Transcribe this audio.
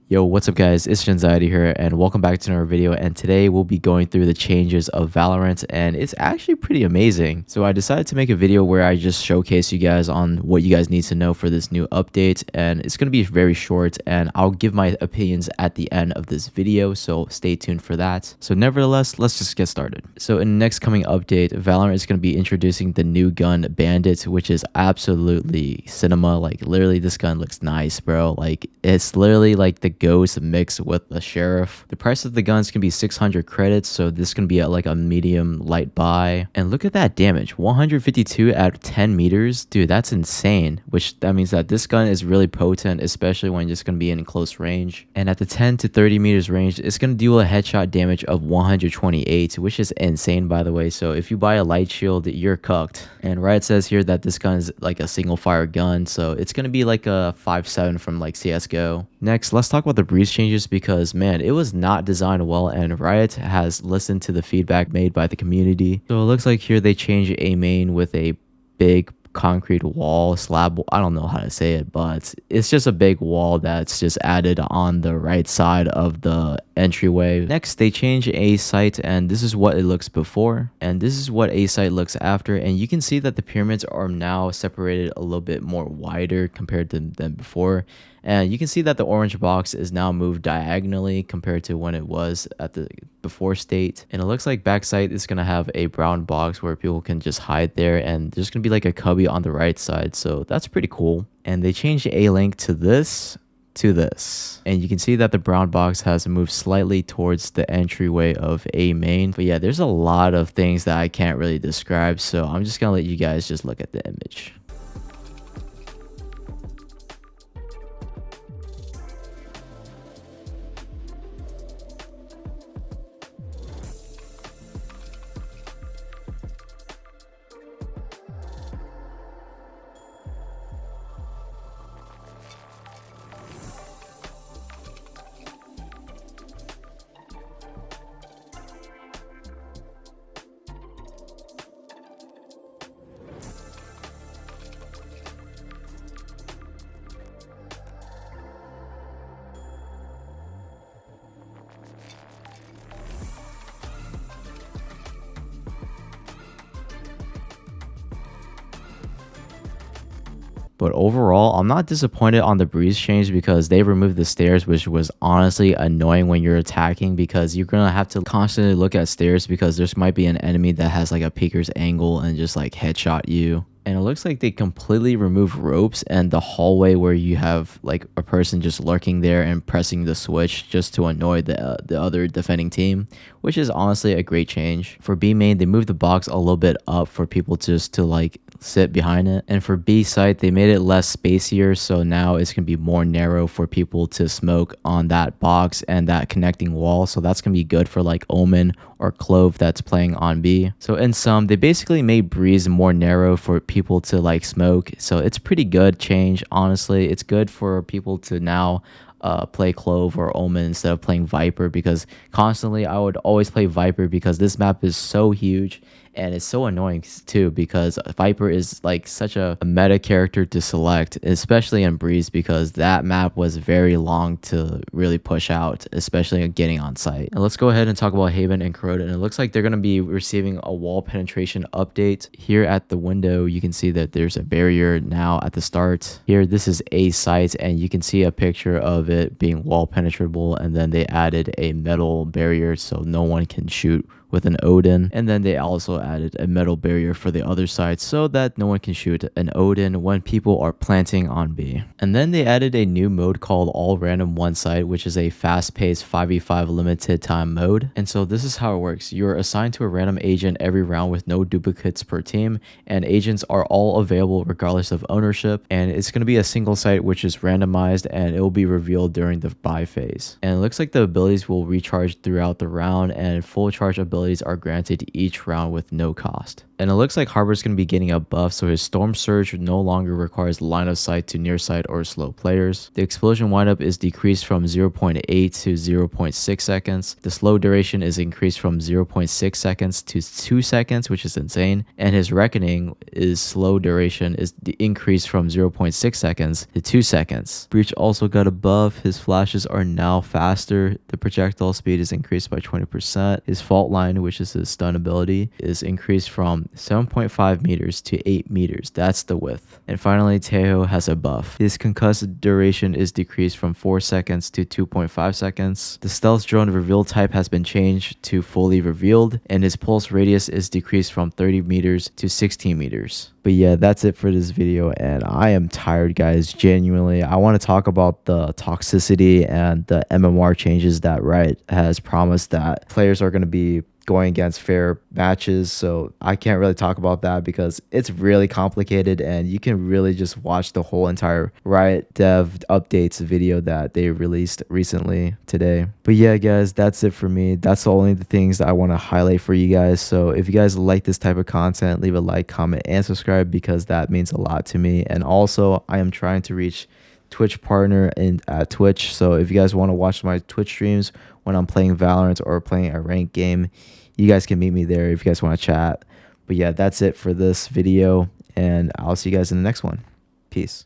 Yo, what's up guys, it's Genxiety here and welcome back to another video, and today we'll be going through the changes of Valorant and it's actually pretty amazing. So I decided to make a video where I just showcase you guys on what you guys need to know for this new update, and it's going to be very short and I'll give my opinions at the end of this video, so stay tuned for that. So nevertheless, let's just get started. So in the next coming update, Valorant is going to be introducing the new gun Bandit, which is absolutely cinema. Like literally this gun looks nice, bro. Like it's literally like the ghost mixed with the sheriff. The price of the guns can be 600 credits, so this can be at like a medium light buy. And look at that damage, 152 at 10 meters. Dude, that's insane, which that means that this gun is really potent, especially when it's going to be in close range. And at the 10 to 30 meters range, it's going to deal a headshot damage of 128, which is insane, by the way. So if you buy a light shield, you're cooked. And right, it says here that this gun is like a single fire gun, so it's going to be like a 5.7 from like CSGO. Next, let's talk about the breeze changes, because man, it was not designed well, and Riot has listened to the feedback made by the community. So it looks like here they changed a main with a big concrete wall slab. I don't know how to say it, but it's just a big wall that's just added on the right side of the entryway. Next, they change a site, and this is what it looks before and this is what a site looks after, and you can see that the pyramids are now separated a little bit more wider compared to than before. And you can see that the orange box is now moved diagonally compared to when it was at the before state. And it looks like backside is going to have a brown box where people can just hide there, and there's going to be like a cubby on the right side. So that's pretty cool. And they changed a link to this to this, and you can see that the brown box has moved slightly towards the entryway of a main. But yeah, there's a lot of things that I can't really describe, so I'm just gonna let you guys just look at the image. But overall, I'm not disappointed on the breeze change, because they removed the stairs, which was honestly annoying when you're attacking, because you're gonna have to constantly look at stairs because there might be an enemy that has like a peeker's angle and just like headshot you. And it looks like they completely removed ropes and the hallway where you have like a person just lurking there and pressing the switch just to annoy the other defending team, which is honestly a great change. For B main, they moved the box a little bit up for people just to like sit behind it. And for B site, they made it less spacier, so now it's gonna be more narrow for people to smoke on that box and that connecting wall. So that's gonna be good for like Omen or Clove that's playing on B. So in sum, they basically made breeze more narrow for people to like smoke, so it's pretty good change. Honestly, it's good for people to now play Clove or Omen instead of playing Viper, because constantly I would always play Viper because this map is so huge and it's so annoying too, because Viper is like such a meta character to select, especially in Breeze, because that map was very long to really push out, especially getting on site. And let's go ahead and talk about Haven and Corrode, and it looks like they're going to be receiving a wall penetration update. Here at the window, you can see that there's a barrier now at the start. Here, this is a site, and you can see a picture of it being wall penetrable, and then they added a metal barrier so no one can shoot with an Odin, and then they also added a metal barrier for the other side so that no one can shoot an Odin when people are planting on B. And then they added a new mode called All Random One Side, which is a fast-paced 5v5 limited time mode. And so this is how it works. You're assigned to a random agent every round with no duplicates per team, and agents are all available regardless of ownership, and it's going to be a single site which is randomized, and it will be revealed during the buy phase. And it looks like the abilities will recharge throughout the round, and full charge abilities are granted each round with no cost. And it looks like Harbor's going to be getting a buff, so his Storm Surge no longer requires line of sight to near sight or slow players. The explosion windup is decreased from 0.8 to 0.6 seconds. The slow duration is increased from 0.6 seconds to 2 seconds, which is insane. And his Reckoning is slow duration is increased from 0.6 seconds to 2 seconds. Breach also got a buff. His flashes are now faster. The projectile speed is increased by 20%. His fault line, which is his stun ability, is increased from 7.5 meters to 8 meters. That's the width. And finally, Tejo has a buff. His concussive duration is decreased from 4 seconds to 2.5 seconds. The stealth drone reveal type has been changed to fully revealed, and his pulse radius is decreased from 30 meters to 16 meters. But yeah, that's it for this video, and I am tired, guys. Genuinely, I want to talk about the toxicity and the MMR changes that Riot has promised that players are going to be going against fair matches. So I can't really talk about that because it's really complicated, and you can really just watch the whole entire Riot Dev updates video that they released recently today. But yeah, guys, that's it for me. That's only the things that I want to highlight for you guys. So if you guys like this type of content, leave a like, comment, and subscribe because that means a lot to me. And also, I am trying to reach Twitch partner at Twitch. So if you guys want to watch my Twitch streams when I'm playing Valorant or playing a ranked game, you guys can meet me there if you guys want to chat. But yeah, that's it for this video, and I'll see you guys in the next one. Peace.